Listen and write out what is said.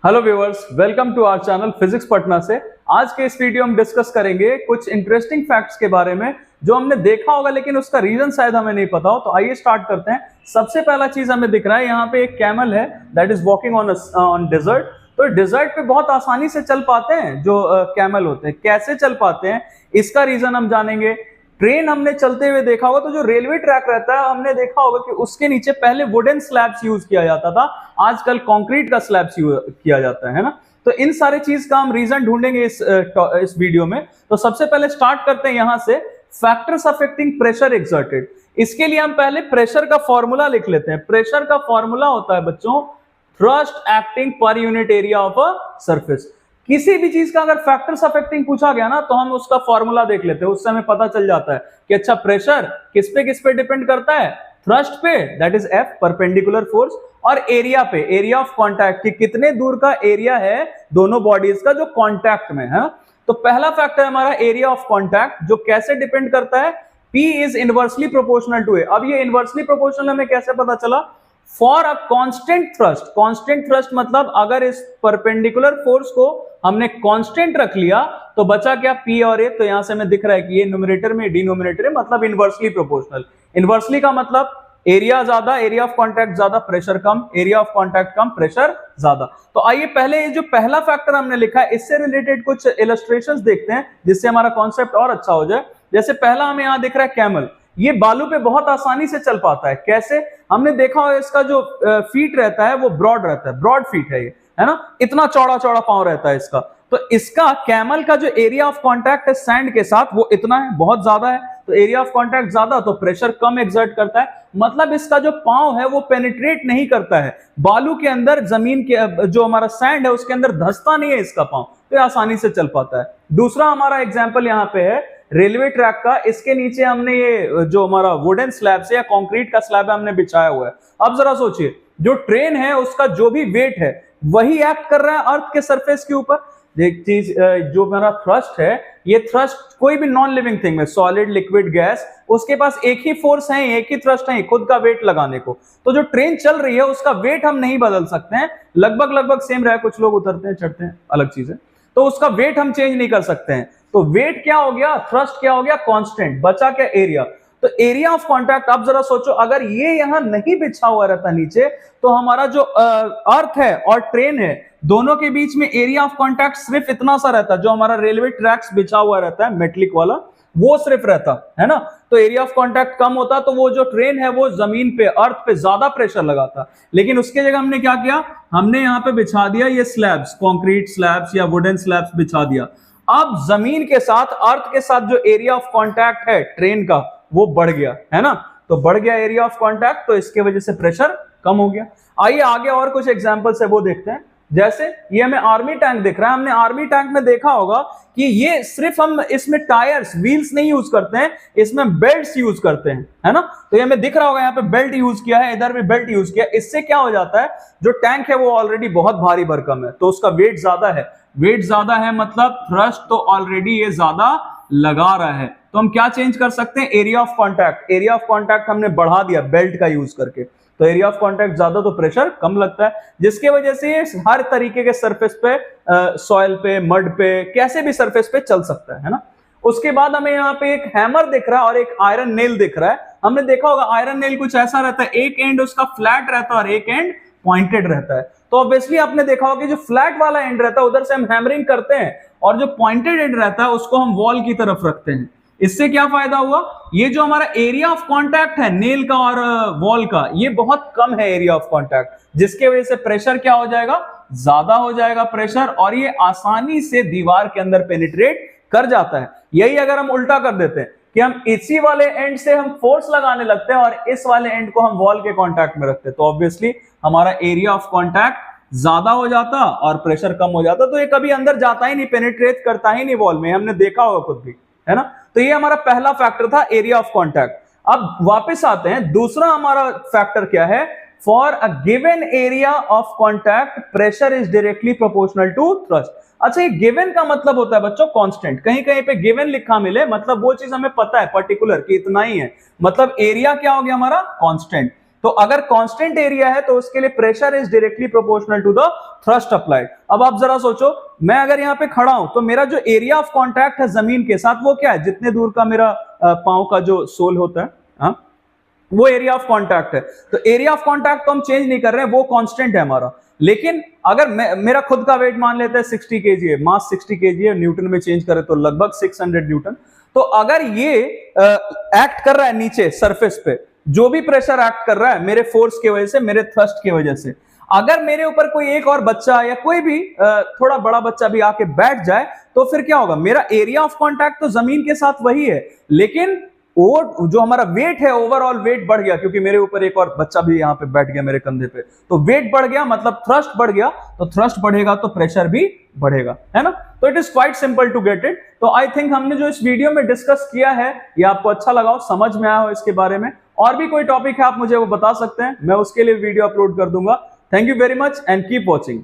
Hello viewers, welcome to our channel physics Patna से। आज के इस वीडियो में डिस्कस करेंगे कुछ इंटरेस्टिंग फैक्ट्स के बारे में जो हमने देखा होगा लेकिन उसका रीजन शायद हमें नहीं पता हो। तो आइए स्टार्ट करते हैं। सबसे पहला चीज हमें दिख रहा है, यहाँ पे एक कैमल है that is walking on desert. तो डेजर्ट पे बहुत आसानी से चल पाते हैं जो कैमल होते हैं। कैसे चल पाते हैं इसका रीजन हम जानेंगे। ट्रेन हमने चलते हुए देखा होगा, तो जो रेलवे ट्रैक रहता है हमने देखा होगा कि उसके नीचे पहले वुडन स्लैब्स यूज किया जाता था, आजकल कंक्रीट का स्लैब्स किया जाता है ना। तो इन सारे चीज का हम रीजन ढूंढेंगे इस वीडियो में। तो सबसे पहले स्टार्ट करते हैं यहां से, फैक्टर्स अफेक्टिंग प्रेशर एक्सर्टेड। इसके लिए हम पहले प्रेशर का फॉर्मूला लिख लेते हैं। प्रेशर का फॉर्मूला होता है बच्चों thrust acting per unit area of a surface. किसी भी चीज का अगर फैक्टर्स अफेक्टिंग पूछा गया ना तो हम उसका फॉर्मूला देख लेते हैं, उससे हमें पता चल जाता है कि अच्छा प्रेशर किस पे डिपेंड करता है। थ्रस्ट पे that is F perpendicular force, और एरिया पे एरिया ऑफ कांटेक्ट कि कितने दूर का एरिया है दोनों बॉडीज का जो कांटेक्ट में है। तो पहला फैक्टर हमारा एरिया ऑफ कांटेक्ट, जो कैसे डिपेंड करता है, P is inversely proportional to A। अब ये इनवर्सली प्रोपोर्शनल हमें कैसे पता चला? For a constant thrust, constant thrust मतलब अगर इस परपेंडिकुलर फोर्स को हमने कांस्टेंट रख लिया तो बचा क्या, P और A। तो यहां से हमें दिख रहा है कि ये न्यूमरेटर में डिनोमिनेटर है, मतलब इनवर्सली प्रोपोर्शनल। इनवर्सली का मतलब एरिया ज्यादा, एरिया ऑफ कांटेक्ट ज्यादा, pressure come, area of contact come, pressure ज्यादा। तो आइए पहले ये जो पहला फैक्टर हमने लिखा है इससे रिलेटेड कुछ इलस्ट्रेशंस देखते हैं जिससे हमारा कॉन्सेप्ट और अच्छा हो जाए। जैसे पहला हमें यहां दिख रहा है कैमल, ये बालू पे बहुत आसानी से चल पाता है। कैसे? हमने देखा होगा इसका जो फीट रहता है वो ब्रॉड रहता है, ब्रॉड फीट है ये, है ना, इतना चौड़ा चौड़ा पांव रहता है इसका। तो इसका कैमल का जो एरिया ऑफ कांटेक्ट है सैंड के साथ वो इतना है, बहुत ज्यादा है। तो एरिया ऑफ कांटेक्ट ज्यादा तो प्रेशर कम एक्सर्ट करता है, मतलब इसका जो पांव है वो पेनिट्रेट नहीं करता है बालू के अंदर, जमीन के जो हमारा सैंड है उसके अंदर धंसता नहीं है इसका पांव, तो आसानी से चल पाता है। दूसरा हमारा एग्जाम्पल यहाँ पे है रेलवे ट्रैक का। इसके नीचे हमने ये जो हमारा वुडन स्लैब से या कंक्रीट का स्लैब है हमने बिछाया हुआ है। अब जरा सोचिए, जो ट्रेन है उसका जो भी वेट है वही एक्ट कर रहा है अर्थ के सरफेस के ऊपर। एक चीज जो हमारा थ्रस्ट है, ये थ्रस्ट कोई भी नॉन लिविंग थिंग में, सॉलिड लिक्विड गैस, उसके पास एक ही फोर्स है, एक ही थ्रस्ट है खुद का वेट लगाने को। तो जो ट्रेन चल रही है उसका वेट हम नहीं बदल सकते हैं, लगभग सेम रहा है, कुछ लोग उतरते हैं चढ़ते हैं अलग चीज है, तो उसका वेट हम चेंज नहीं कर सकते हैं। तो वेट क्या हो गया, थ्रस्ट क्या हो गया, कांस्टेंट, बचा क्या, एरिया। तो एरिया ऑफ कांटेक्ट, अब जरा सोचो अगर ये यहां नहीं बिछा हुआ रहता नीचे तो हमारा जो अर्थ है और ट्रेन है दोनों के बीच में एरिया ऑफ कांटेक्ट सिर्फ इतना सा रहता, जो हमारा रेलवे ट्रैक्स बिछा हुआ रहता है मेटलिक वाला वो सिर्फ रहता है ना। तो एरिया ऑफ कांटेक्ट कम होता तो वो जो ट्रेन है वो जमीन पे अर्थ पे ज्यादा प्रेशर लगाता। लेकिन उसके जगह हमने क्या किया, हमने यहाँ पे बिछा दिया ये स्लैब्स, कंक्रीट स्लैब्स या वुडन स्लैब्स बिछा दिया। अब जमीन के साथ, अर्थ के साथ जो एरिया ऑफ कांटेक्ट है ट्रेन का वो बढ़ गया, है ना। तो बढ़ गया एरिया ऑफ कांटेक्ट, तो इसके वजह से प्रेशर कम हो गया। आइए आगे और कुछ एग्जांपल्स है वो देखते हैं। जैसे ये हमें आर्मी टैंक दिख रहा है, हमने आर्मी टैंक में देखा होगा कि ये सिर्फ हम इसमें टायर्स, व्हील्स नहीं यूज करते हैं, इसमें बेल्ट्स यूज करते हैं, है ना। तो ये हमें दिख रहा होगा यहाँ पे बेल्ट यूज किया है, इधर भी बेल्ट यूज किया। इससे क्या हो जाता है, जो टैंक है वो ऑलरेडी बहुत भारी भरकम है तो उसका वेट ज्यादा है। वेट ज्यादा है मतलब थ्रस्ट तो ऑलरेडी ये ज्यादा लगा रहा है, तो हम क्या चेंज कर सकते हैं, area of contact. Area of contact हमने बढ़ा दिया बेल्ट का यूज करके, तो एरिया ऑफ कांटेक्ट ज्यादा तो प्रेशर कम लगता है, जिसके वजह से ये हर तरीके के सरफेस पे, सॉइल पे, मड पे, कैसे भी सरफेस पे चल सकता है ना। उसके बाद हमें यहाँ पे एक हैमर दिख रहा है और एक आयरन नेल दिख रहा है। हमने देखा होगा आयरन नेल कुछ ऐसा रहता है, एक एंड उसका फ्लैट रहता है और एक एंड पॉइंटेड रहता है। तो ऑब्वियसली आपने देखा होगा कि जो फ्लैट वाला एंड रहता है उधर से हम हैमरिंग करते हैं और जो पॉइंटेड एंड रहता है उसको हम वॉल की तरफ रखते हैं। इससे क्या फायदा हुआ, ये जो हमारा एरिया ऑफ कांटेक्ट है नेल का और वॉल का, ये बहुत कम है एरिया ऑफ कांटेक्ट, जिसके वजह से प्रेशर क्या हो जाएगा, ज्यादा हो जाएगा प्रेशर, और ये आसानी से दीवार के अंदर पेनिट्रेट कर जाता है। यही अगर हम उल्टा कर देते हैं कि हम इसी वाले एंड से हम फोर्स लगाने लगते हैं और इस वाले एंड को हम वॉल के कांटेक्ट में रखते हैं, तो ऑब्वियसली हमारा एरिया ऑफ कांटेक्ट ज्यादा हो जाता और प्रेशर कम हो जाता। तो ये कभी अंदर जाता ही नहीं, पेनिट्रेट करता ही नहीं वॉल में, हमने देखा होगा खुद भी, है ना। तो ये हमारा पहला फैक्टर था, एरिया ऑफ कांटेक्ट। अब वापस आते हैं, दूसरा हमारा फैक्टर क्या है, for a given area of contact pressure is directly proportional to thrust. अच्छा, ये गिवन का मतलब होता है बच्चों कांस्टेंट। कहीं कहीं पे गिवन लिखा मिले मतलब वो चीज हमें पता है पर्टिकुलर कि इतना ही है, मतलब एरिया क्या हो गया हमारा कांस्टेंट। तो अगर कांस्टेंट एरिया है तो उसके लिए pressure is directly proportional to the thrust applied. अब आप जरा सोचो, मैं अगर यहां पे खड़ा हूं तो मेरा जो एरिया ऑफ कांटेक्ट है जमीन के साथ वो क्या है, जितने दूर का मेरा पांव का जो सोल होता है, हाँ, वो एरिया ऑफ कांटेक्ट है। तो एरिया ऑफ कांटेक्ट तो हम चेंज नहीं कर रहे हैं, वो कांस्टेंट है हमारा। लेकिन अगर मेरा खुद का वेट मान लेते हैं 60 केजी है, मास 60 केजी है, न्यूटन में चेंज करें तो लगभग 600 न्यूटन। तो अगर ये एक्ट कर रहा है नीचे सरफेस पे, जो भी प्रेशर एक्ट कर रहा है मेरे फोर्स की वजह से, मेरे थ्रस्ट की वजह से, अगर मेरे ऊपर कोई एक और बच्चा या कोई भी थोड़ा बड़ा बच्चा भी आके बैठ जाए तो फिर क्या होगा, मेरा एरिया ऑफ कांटेक्ट तो जमीन के साथ वही है, लेकिन वो जो हमारा वेट है, ओवरऑल वेट बढ़ गया, क्योंकि मेरे ऊपर एक और बच्चा भी यहाँ पे बैठ गया मेरे कंधे पे, तो वेट बढ़ गया मतलब थ्रस्ट बढ़ गया, तो थ्रस्ट बढ़ेगा तो प्रेशर भी बढ़ेगा, है ना। तो it is quite simple to get it. तो आई थिंक हमने जो इस वीडियो में डिस्कस किया है ये आपको अच्छा लगा हो, समझ में आया हो इसके बारे में। और भी कोई टॉपिक है आप मुझे वो बता सकते हैं, मैं उसके लिए वीडियो अपलोड कर दूंगा। Thank you very much and keep watching.